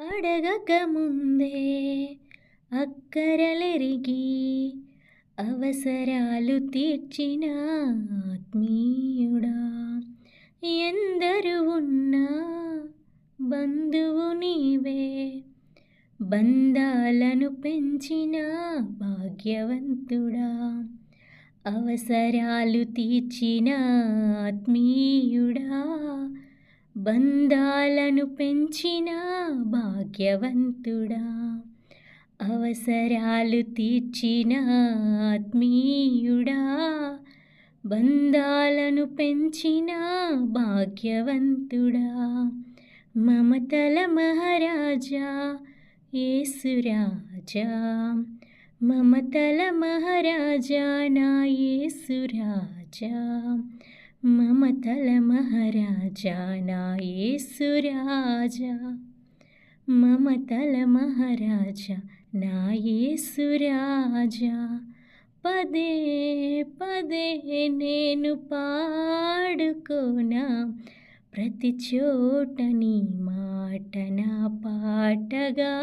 అడగక ముందే అక్కరలెరిగి అవసరాలు తీర్చిన ఆత్మీయుడా, ఎందరు ఉన్నా బంధువు నీవే, బంధాలను పెంచిన భాగ్యవంతుడా, అవసరాలు తీర్చిన ఆత్మీయుడా, బంధాలను పెంచిన భాగ్యవంతుడా, అవసరాలు తీర్చిన ఆత్మీయుడా, బంధాలను పెంచిన భాగ్యవంతుడా, మమతల మహారాజా యేసురాజా, మమతల మహారాజా నా యేసురాజా, మమతల మహారాజా నా యేసురాజా, మమతల మహారాజా నా యేసురాజా. పదే పదే నేను పాడుకోనా, ప్రతి చోట నీ మాట నా పాటగా